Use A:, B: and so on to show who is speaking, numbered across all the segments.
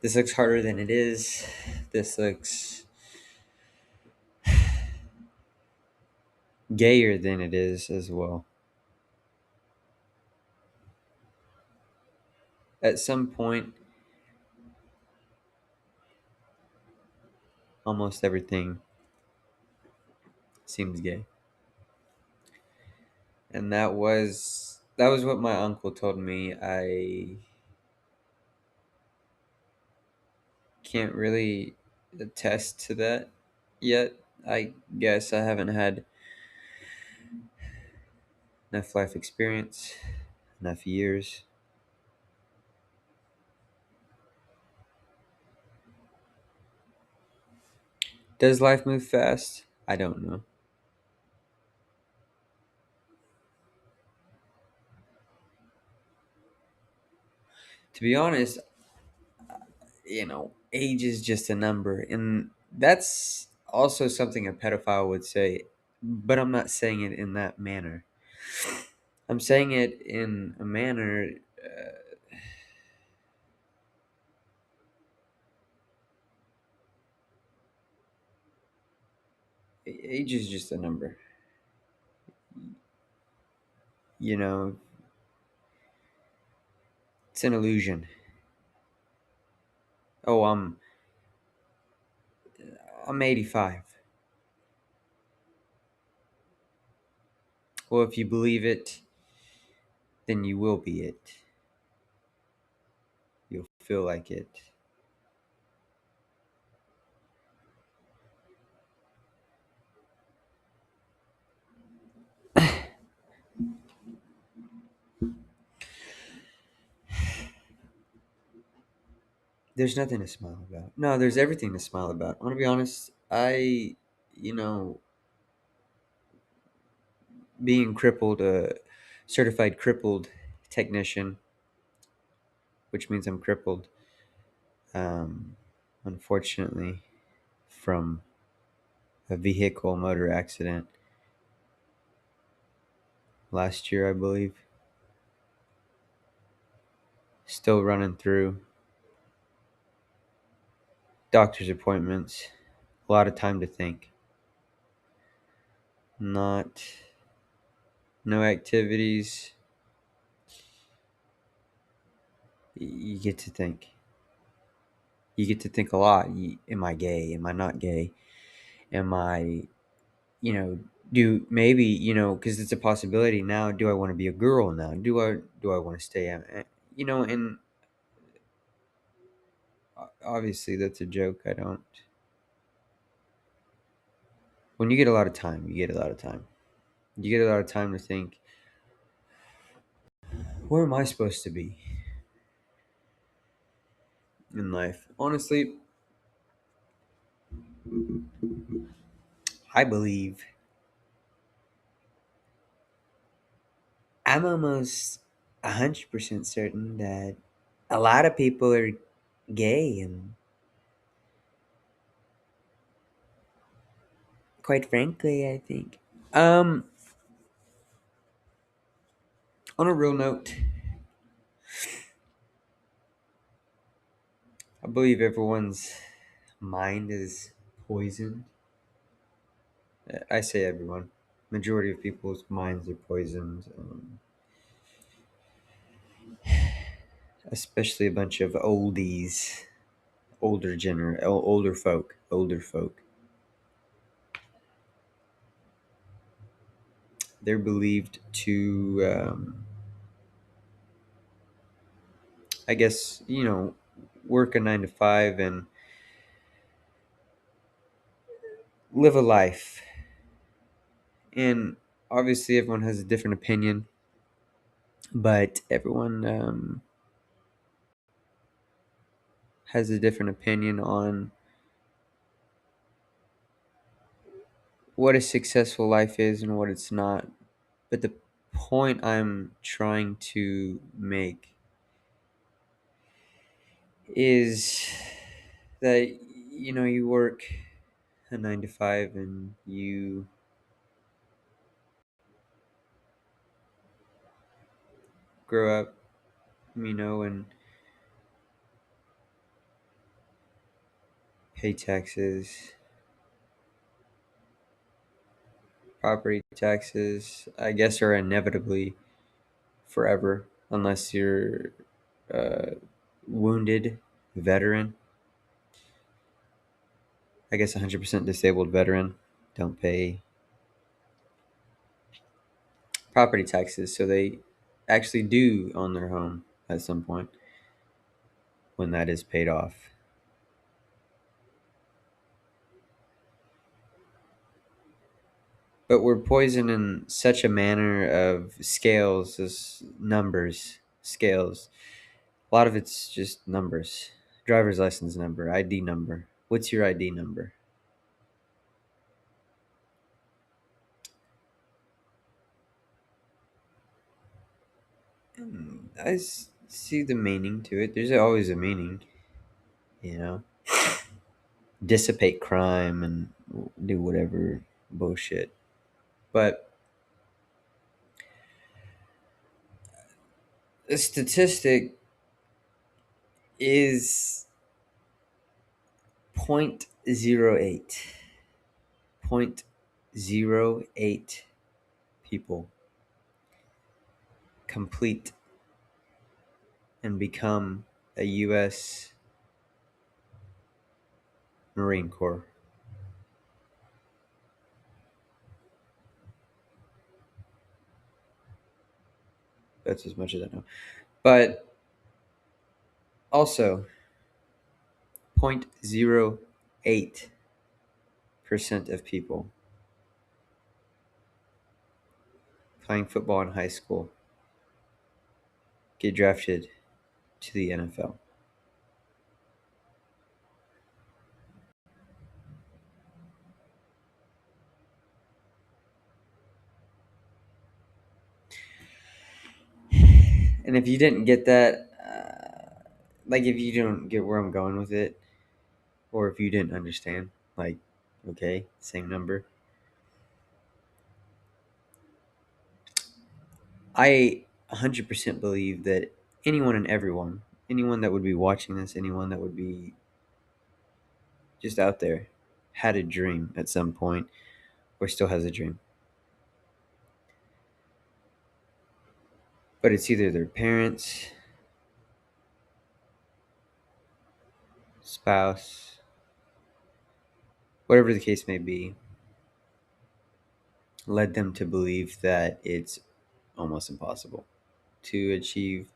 A: This looks harder than it is. This looks gayer than it is as well. At some point, almost everything seems gay. And that was what my uncle told me. I can't really attest to that yet. I guess I haven't had enough life experience, enough years. Does life move fast? I don't know. To be honest, age is just a number. And that's also something a pedophile would say, but I'm not saying it in that manner. I'm saying it in a manner. Age is just a number. You know, it's an illusion. Oh, I'm 85. Well, if you believe it, then you will be it. You'll feel like it. There's nothing to smile about. No, there's everything to smile about. I want to be honest. You know, being crippled, a certified crippled technician, which means I'm crippled, um, unfortunately, from a vehicle motor accident last year, I believe. Still running through doctor's appointments, a lot of time to think. Not, no activities. You get to think. You get to think a lot. Am I gay? Am I not gay? Am I, you know, do maybe, because it's a possibility now. Do I want to be a girl now? Do I want to stay? And obviously that's a joke. I don't. When you get a lot of time, you get a lot of time. You get a lot of time to think. Where am I supposed to be in life? Honestly, I believe I'm almost 100% certain that a lot of people are gay, and quite frankly, I think. Um, on a real note, I believe everyone's mind is poisoned. I say everyone. Majority of people's minds are poisoned, especially a bunch of oldies, older folk. They're believed to, I guess, work a 9 to 5 and live a life. And obviously, everyone has a different opinion, but everyone has a different opinion on what a successful life is and what it's not. But the point I'm trying to make is that you work a 9 to 5 and you grow up, and pay taxes. Property taxes, I guess, are inevitably forever unless you're a wounded veteran. I guess 100% disabled veteran don't pay property taxes, so they actually do own their home at some point when that is paid off. But we're poisoned in such a manner of scales as numbers, scales. A lot of it's just numbers. Driver's license number, ID number. What's your ID number? See the meaning to it. There's always a meaning, you know. Dissipate crime and do whatever bullshit. But the statistic is 0.08. 0.08 people complete and become a U.S. Marine Corps. That's as much as I know. But also, 0.08% of people playing football in high school get drafted to the NFL. And if you didn't get that, like if you don't get where I'm going with it, or if you didn't understand, like, okay, same number. I 100% believe that anyone and everyone, anyone that would be watching this, anyone that would be just out there, had a dream at some point, or still has a dream. But it's either their parents, spouse, whatever the case may be, led them to believe that it's almost impossible to achieve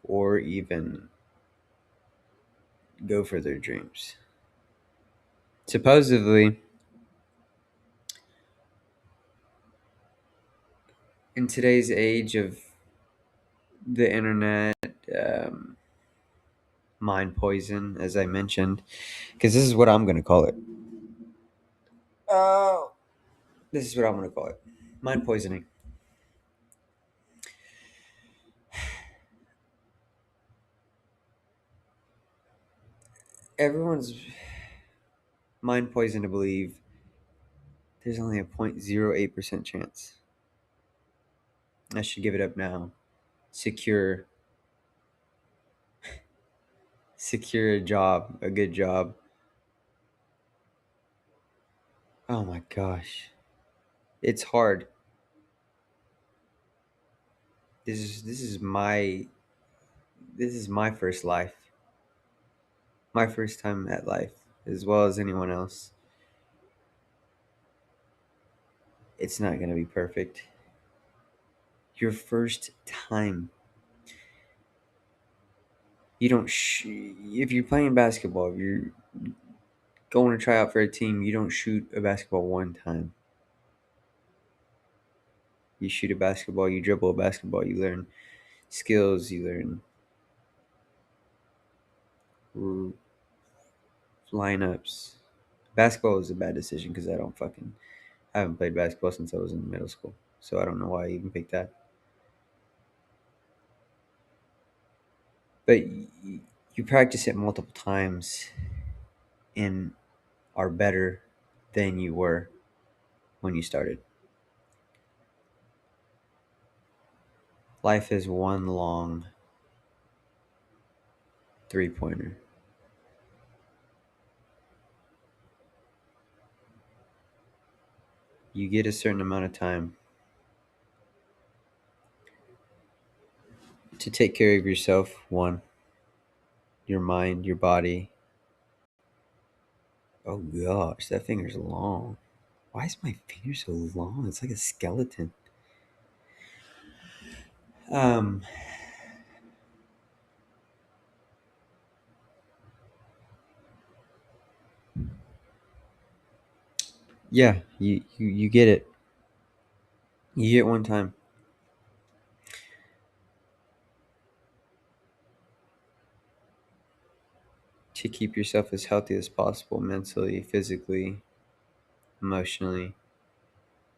A: or even go for their dreams. Supposedly, in today's age of the internet, um, mind poison, as I mentioned, because this is what I'm going to call it. Oh, this is what I'm going to call it. Mind poisoning. Everyone's mind poisoned to believe there's only a 0.08% chance. I should give it up now. Secure a job, a good job. Oh my gosh. It's hard. This is my first life. My first time at life, as well as anyone else. It's not going to be perfect. Your first time. You don't if you're playing basketball, if you're going to try out for a team, you don't shoot a basketball one time. You shoot a basketball, you dribble a basketball, you learn skills, you learn lineups. Basketball was a bad decision because I haven't played basketball since I was in middle school, so I don't know why I even picked that. But you practice it multiple times and are better than you were when you started. Life is one long 3-pointer. You get a certain amount of time to take care of yourself. One, your mind, your body. Oh gosh, that finger's long. Why is my finger so long? It's like a skeleton. Um, yeah, you get it. You get one time. To keep yourself as healthy as possible mentally, physically, emotionally.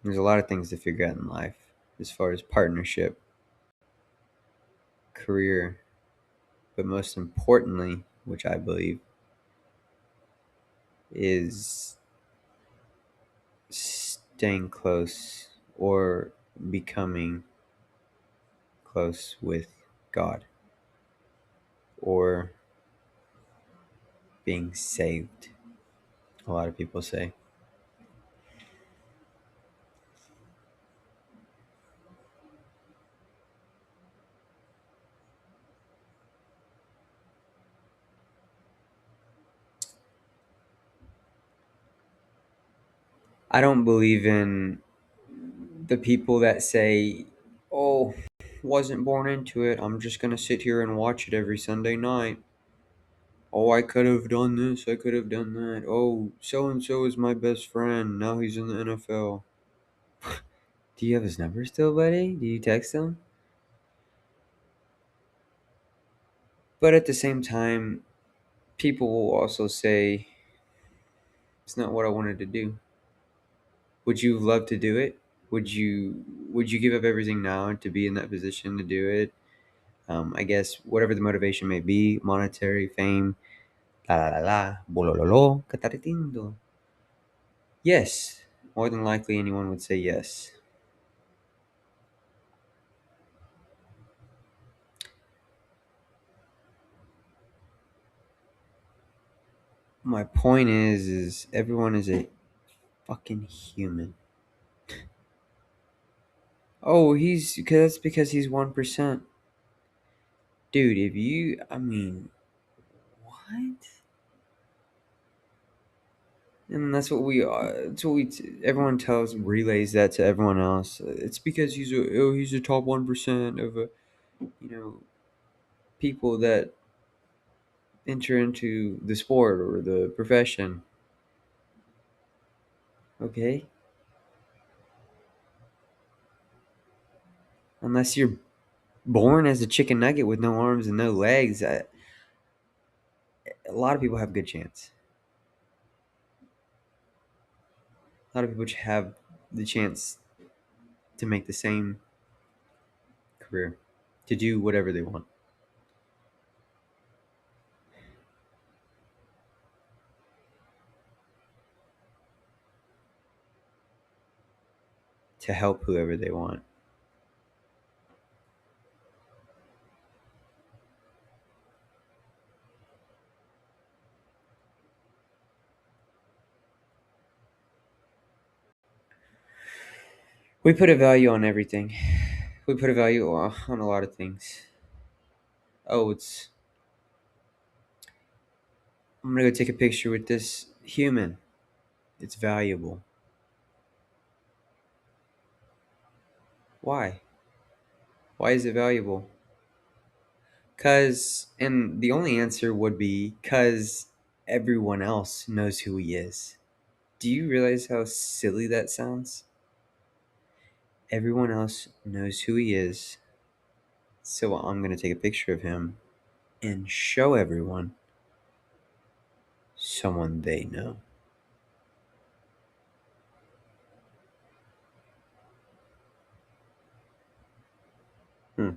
A: There's a lot of things to figure out in life as far as partnership, career, but most importantly, which I believe is staying close or becoming close with God or being saved. A lot of people say. I don't believe in the people that say, "Oh, wasn't born into it. I'm just going to sit here and watch it every Sunday night. Oh, I could have done this. I could have done that. Oh, so and so is my best friend. Now he's in the NFL." Do you have his number still, buddy? Do you text him? But at the same time, people will also say, "It's not what I wanted to do." Would you love to do it? Would you give up everything now to be in that position to do it? I guess whatever the motivation may be, monetary, fame, la la la la, bolololo, cataritindo. Yes, more than likely anyone would say yes. My point is everyone is a fucking human. Oh, that's because he's 1%. Dude, if you, I mean, what? And that's what we are. That's what everyone relays that to everyone else. It's because he's a top 1% of you know, people that enter into the sport or the profession. Okay, unless you're born as a chicken nugget with no arms and no legs, a lot of people have a good chance. A lot of people have the chance to make the same career, to do whatever they want, to help whoever they want. We put a value on everything. We put a value on a lot of things. Oh, I'm gonna go take a picture with this human. It's valuable. Why? Why is it valuable? And the only answer would be because everyone else knows who he is. Do you realize how silly that sounds? Everyone else knows who he is, so I'm gonna take a picture of him and show everyone someone they know. Hmm.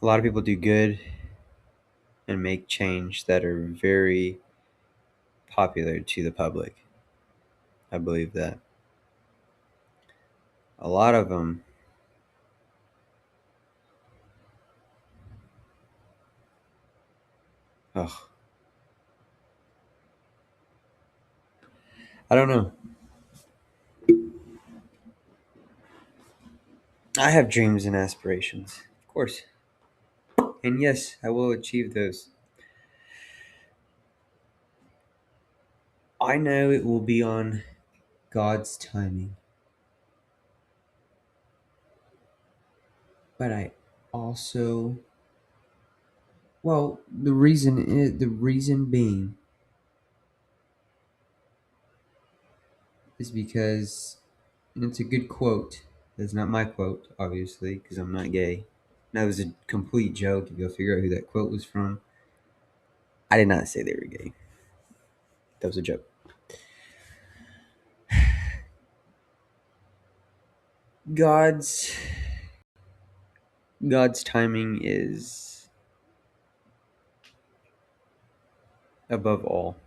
A: A lot of people do good and make change that are very popular to the public. I believe that. A lot of them, Oh, I don't know. I have dreams and aspirations, of course. And yes, I will achieve those. I know it will be on God's timing. But I also, well, the reason being is because, and it's a good quote. It's not my quote, obviously, because I'm not gay. That was a complete joke. If you'll figure out who that quote was from, I did not say they were gay. That was a joke. God's God's timing is above all.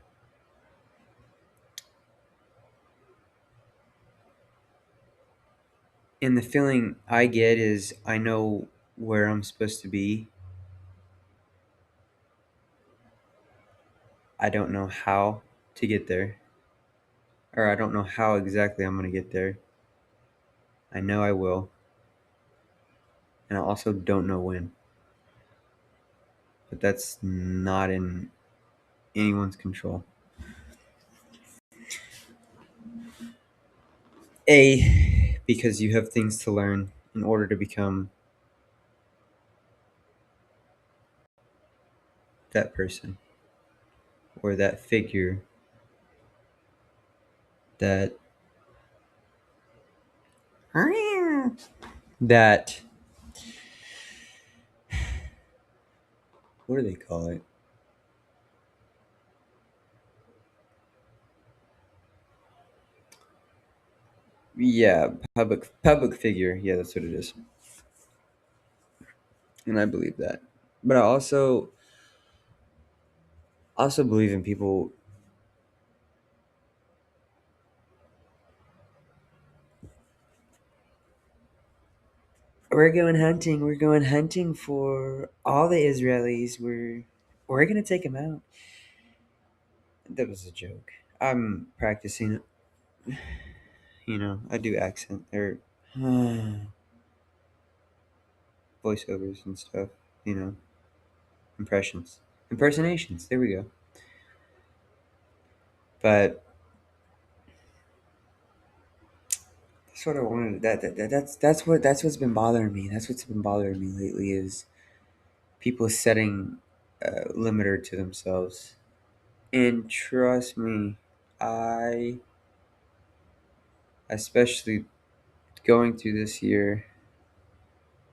A: And the feeling I get is I know where I'm supposed to be. I don't know how to get there, or I don't know how exactly I'm going to get there. I know I will, and I also don't know when. But that's not in anyone's control. Because you have things to learn in order to become that person or that figure that that what do they call it? Yeah, public figure. Yeah, that's what it is. And I believe that. But I also believe in people. We're going hunting. We're going hunting for all the Israelis. We're gonna take them out. That was a joke. I'm practicing it. I do accent or voiceovers and stuff. You know, impressions, impersonations. There we go. But that's what I wanted. That's what's been bothering me. That's what's been bothering me lately is people setting a limiter to themselves. And trust me, I especially going through this year,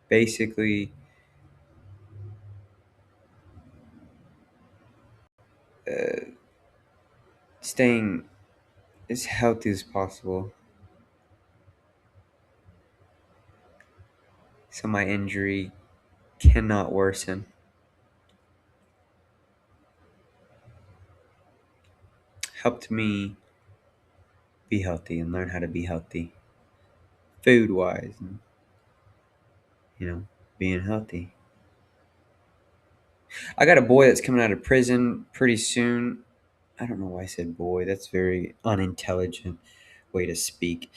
A: basically uh, staying as healthy as possible, so my injury cannot worsen. Helped me be healthy and learn how to be healthy, food wise, and you know, being healthy. I got a boy that's coming out of prison pretty soon. I don't know why I said boy. That's very unintelligent way to speak.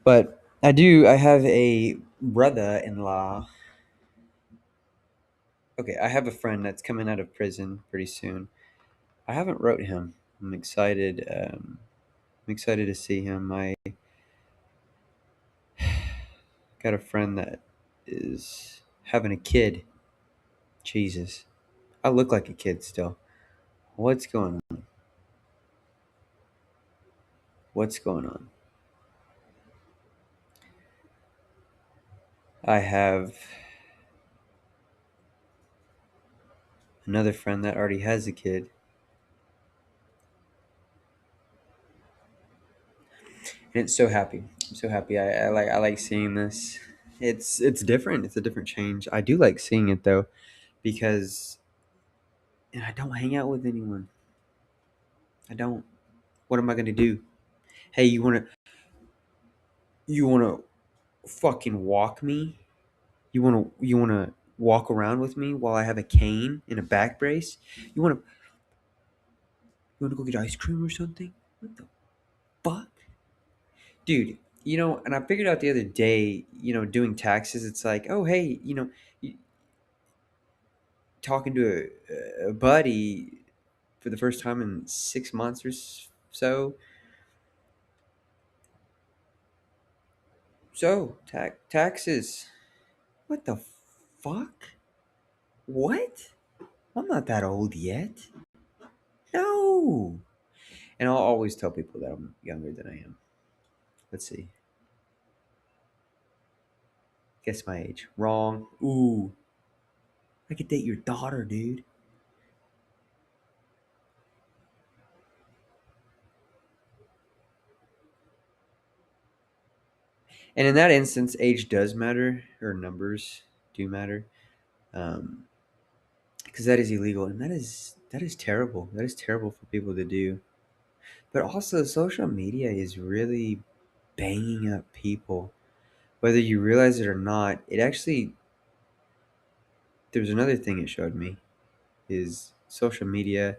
A: But I do. I have a brother-in-law. Okay, I have a friend that's coming out of prison pretty soon. I haven't wrote him. I'm excited. I'm excited to see him. I got a friend that is having a kid. Jesus, I look like a kid still. What's going on? What's going on? I have another friend that already has a kid, and it's so happy. I'm so happy. I like seeing this. It's different. It's a different change. I do like seeing it though, because and I don't hang out with anyone. I don't. What am I gonna do? Hey, you wanna fucking walk me? You wanna walk around with me while I have a cane and a back brace? You wanna? You want to go get ice cream or something? What the fuck? Dude, and I figured out the other day, doing taxes, it's like, oh, hey, talking to a buddy for the first time in 6 months or so. So, taxes. What the fuck? What? I'm not that old yet. No. And I'll always tell people that I'm younger than I am. Let's see. Guess my age. Wrong. Ooh. I could date your daughter, dude. And in that instance, age does matter, or numbers do matter, because that is illegal, and that is terrible. That is terrible for people to do. But also, social media is really banging up people, whether you realize it or not. It actually, there's another thing it showed me, is social media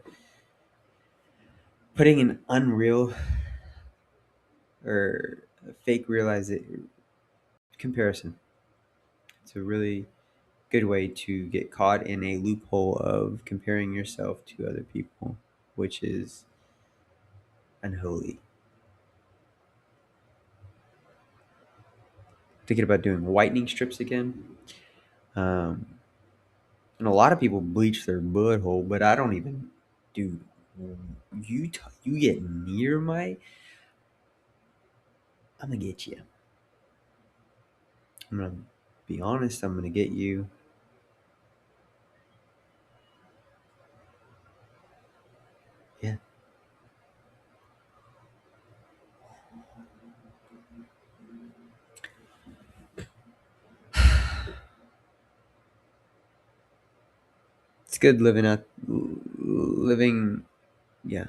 A: putting an unreal or a fake comparison. It's a really good way to get caught in a loophole of comparing yourself to other people, which is unholy. Thinking about doing whitening strips again. Um, and a lot of people bleach their butthole, but I don't even. Dude, you get near my. I'm gonna get you. I'm gonna be honest. I'm gonna get you. Yeah. It's good living. Yeah,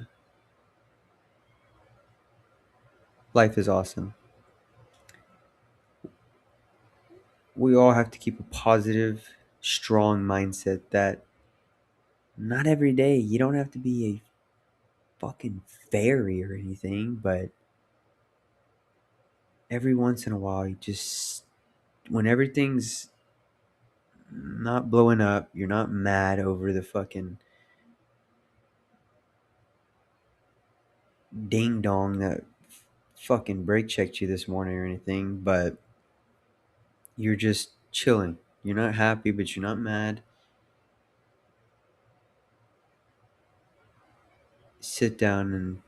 A: life is awesome. We all have to keep a positive, strong mindset that not every day you don't have to be a fucking fairy or anything, but every once in a while, you just, when everything's not blowing up, you're not mad over the fucking ding dong that fucking brake checked you this morning or anything, but you're just chilling. You're not happy, but you're not mad. Sit down and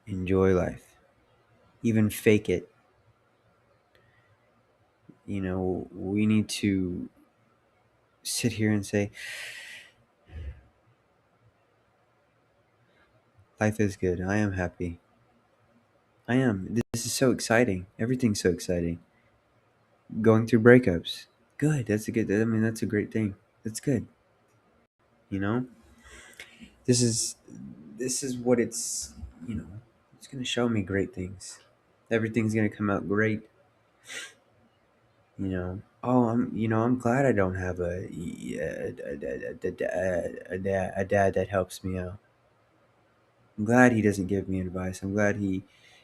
A: enjoy life. Even fake it. We need to sit here and say, life is good. I am happy. I am. This is so exciting. Everything's so exciting. Going through breakups. Good. That's a great thing. That's good. You know? This is what it's gonna show me great things. Everything's gonna come out great. Oh, I'm glad I don't have a dad that helps me out. I'm glad he doesn't give me advice. I'm glad he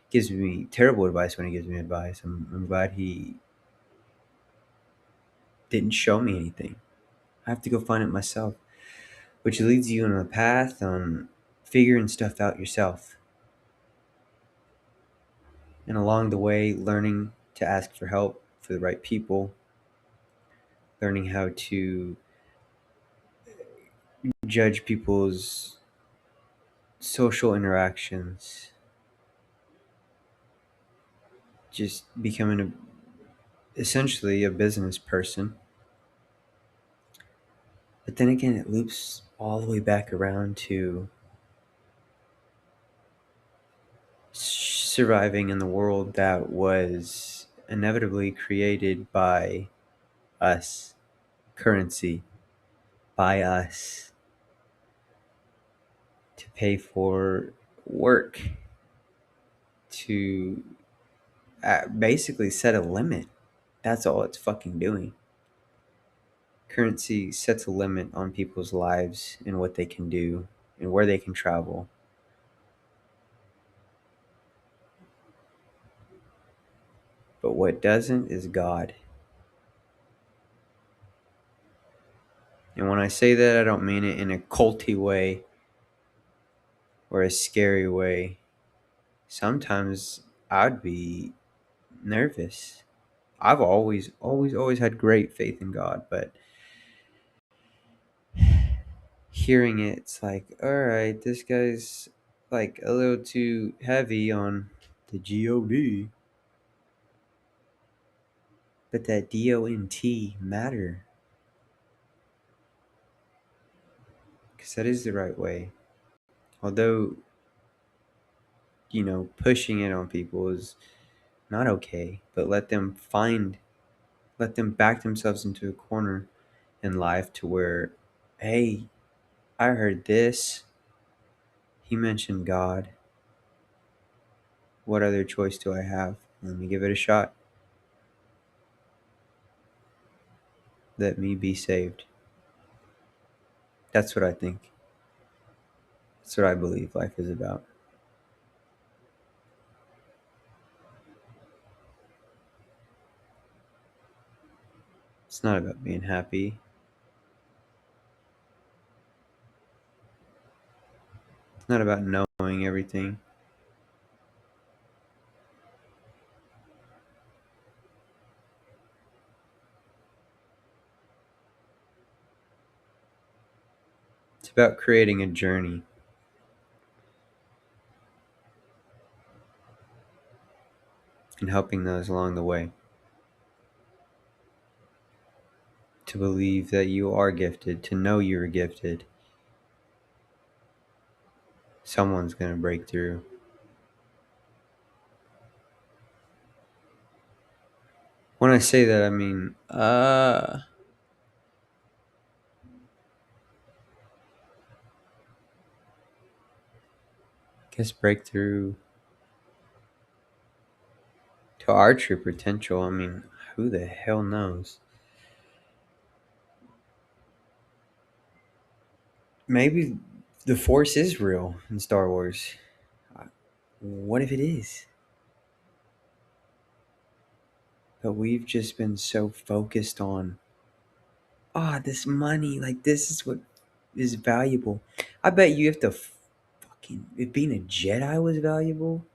A: gives me terrible advice when he gives me advice. I'm glad he didn't show me anything. I have to go find it myself, which leads you on a path on figuring stuff out yourself. And along the way, learning to ask for help for the right people, learning how to judge people's social interactions, just becoming essentially a business person. But then again, it loops all the way back around to surviving in the world that was inevitably created by us, currency, by us, to pay for work, to basically set a limit. That's all it's fucking doing. Currency sets a limit on people's lives and what they can do. and where they can travel. But what doesn't is God. And when I say that, I don't mean it in a culty way or a scary way. Sometimes I'd be nervous. I've always had great faith in God, but hearing it, it's like, all right, this guy's like a little too heavy on the God. But that DONT matter, because that is the right way. Although, pushing it on people is not okay, but let them back themselves into a corner in life to where, hey, I heard this. He mentioned God. What other choice do I have? Let me give it a shot. Let me be saved. That's what I think. That's what I believe life is about. It's not about being happy. It's not about knowing everything. It's about creating a journey and helping those along the way to believe that you are gifted, to know you're gifted. Someone's going to break through. When I say that, I mean, I guess breakthrough to our true potential. I mean, who the hell knows? Maybe the Force is real in Star Wars. What if it is? But we've just been so focused on, this money, like this is what is valuable. I bet you if if being a Jedi was valuable,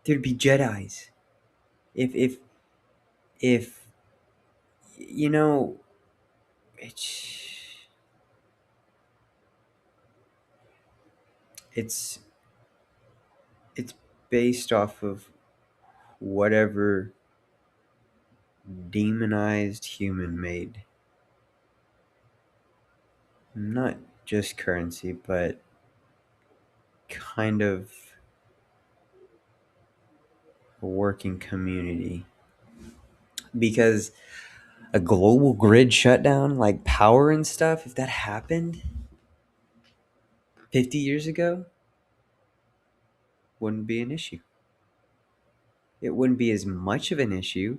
A: there'd be Jedis. If you know, it's it's it's based off of whatever demonized human made. Not just currency, but kind of a working community. Because a global grid shutdown, like power and stuff, if that happened 50 years ago, wouldn't be an issue. It wouldn't be as much of an issue.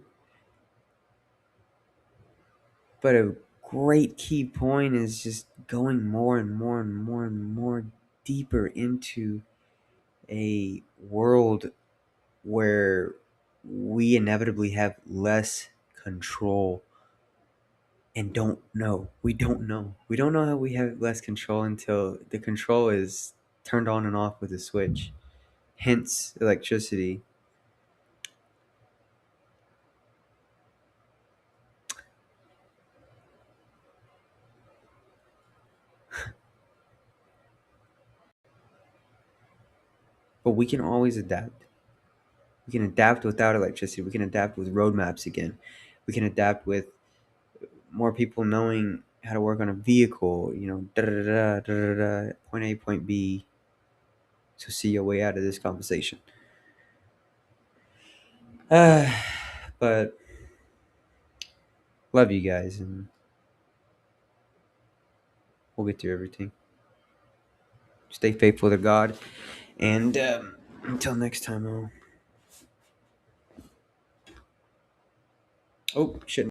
A: But a great key point is just going more and more and more and more deeper into a world where we inevitably have less control and don't know. We don't know. We don't know how we have less control until the control is turned on and off with a switch. Hence, electricity. But we can always adapt. We can adapt without electricity. We can adapt with roadmaps again. We can adapt with more people knowing how to work on a vehicle, da da da da da da, point A, point B. So see your way out of this conversation. Uh, but love you guys, and we'll get through everything. Stay faithful to God, and until next time, oh shit.